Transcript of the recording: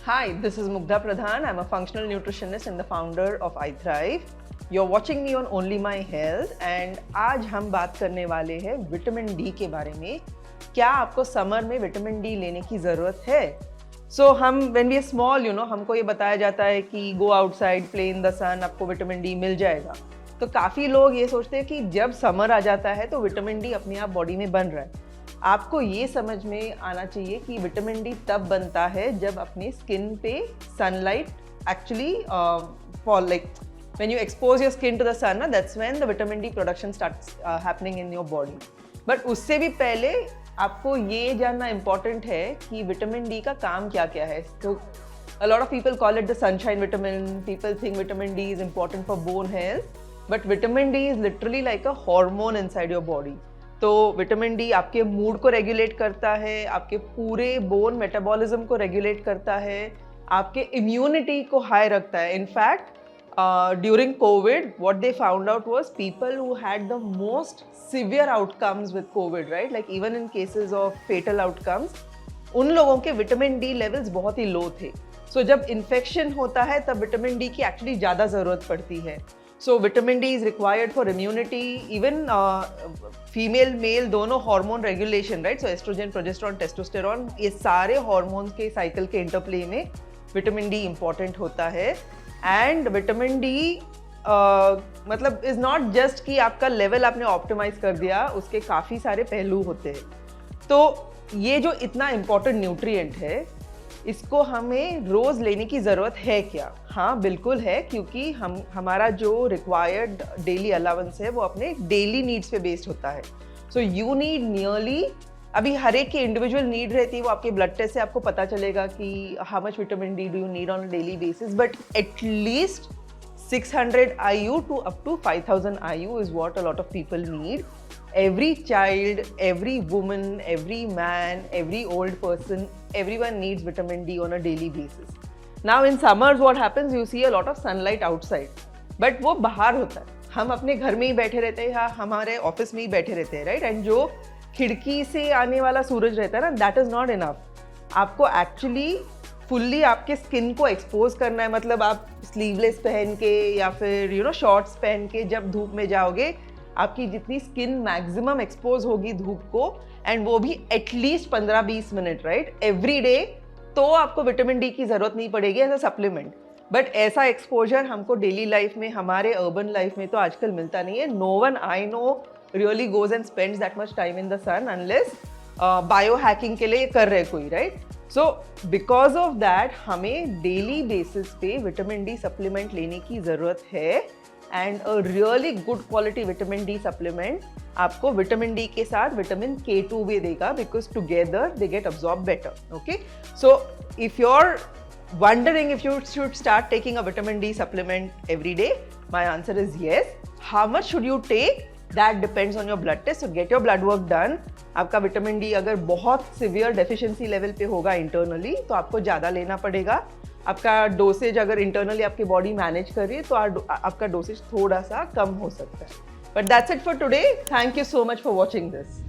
Hi, this is Mugdha Pradhan. I'm a functional nutritionist and the founder of iThrive. You're watching me on Only My Health and आज हम बात करने वाले हैं vitamin D के बारे में। क्या आपको समर में विटामिन डी लेने की ज़रूरत है? हम when we are small, हमको ये बताया जाता है कि go outside, play in the sun, आपको विटामिन डी मिल जाएगा। तो काफ़ी लोग ये सोचते हैं कि जब समर आ जाता है तो विटामिन डी अपने आप बॉडी में बन रहा है। आपको ये समझ में आना चाहिए कि विटामिन डी तब बनता है जब अपनी स्किन पे sunlight actually fall like when you expose your skin to the sun ना, that's when the vitamin D production starts happening in your body. But उससे भी पहले आपको ये जानना इम्पॉर्टेंट है कि विटामिन डी का काम क्या क्या है। तो a lot of people call it the sunshine vitamin. People think vitamin D is important for bone health, but vitamin D is literally like a hormone inside your body. तो vitamin D आपके mood को regulate करता है, आपके पूरे bone metabolism को regulate करता है, आपके इम्यूनिटी को हाई रखता है। In fact during COVID what they found out was people who had the most severe outcomes with COVID, right, like even in cases of fatal outcomes, उन लोगों के विटामिन डी लेवल्स बहुत ही लो थे। जब इन्फेक्शन होता है तब विटामिन डी की एक्चुअली ज़्यादा ज़रूरत पड़ती है। Vitamin D is required for immunity, even female male दोनों hormone regulation, right. Estrogen, progesterone, testosterone, ये सारे हार्मोन्स के साइकिल के इंटरप्ले में विटामिन डी इंपॉर्टेंट होता है। एंड विटामिन डी मतलब इज नॉट जस्ट कि आपका लेवल आपने ऑप्टिमाइज कर दिया, उसके काफ़ी सारे पहलू होते हैं। तो ये जो इतना इम्पॉर्टेंट न्यूट्रिएंट है, इसको हमें रोज़ लेने की ज़रूरत है क्या? हाँ, बिल्कुल है, क्योंकि हमारा जो रिक्वायर्ड डेली अलावेंस है वो अपने डेली नीड्स पे बेस्ड होता है। यू नीड नियरली, अभी हर एक की इंडिविजुअल नीड रहती है, वो आपके ब्लड टेस्ट से आपको पता चलेगा कि how much vitamin D do you need on a daily basis, but at least 600 IU to up to 5000 IU is what a lot of people need. Every child, every woman, every man, every old person, everyone needs vitamin D on a daily basis. Now in summers what happens, you see a lot of sunlight outside, but वो बाहर होता है, हम अपने घर में ही बैठे रहते हैं या हमारे ऑफिस में ही बैठे रहते हैं, राइट। एंड जो खिड़की से आने वाला सूरज रहता है ना, दैट इज़ नॉट इनफ। आपको एक्चुअली फुल्ली आपके स्किन को एक्सपोज करना है, मतलब आप स्लीवलेस पहन के या फिर शॉर्ट्स पहन के जब धूप में जाओगे, आपकी जितनी स्किन मैक्सिमम एक्सपोज होगी धूप को, एंड वो भी at least 15-20 minute, right, every day, तो आपको विटामिन डी की ज़रूरत नहीं पड़ेगी एज अ सप्लीमेंट। बट ऐसा एक्सपोजर हमको डेली लाइफ में, हमारे अर्बन लाइफ में तो आजकल मिलता नहीं है। No one I know really goes and spends that much time in the sun unless bio hacking के लिए कर रहे कोई, राइट। बिकॉज ऑफ दैट हमें डेली बेसिस पे विटामिन डी सप्लीमेंट लेने की ज़रूरत है। And a really good quality vitamin D supplement आपको विटामिन डी के साथ विटामिन K2 भी देगा, because together they get absorb better. Okay, if you are wondering if you should start taking a vitamin D supplement every day, my answer is yes. How much should you take? That depends on your blood test. So get your blood work done. आपका vitamin D अगर बहुत severe deficiency level पे होगा internally, तो आपको ज़्यादा लेना पड़ेगा। आपका डोसेज अगर इंटरनली आपकी बॉडी मैनेज कर रही है तो आपका डोसेज थोड़ा सा कम हो सकता है। But that's it for today. Thank you so much for watching this.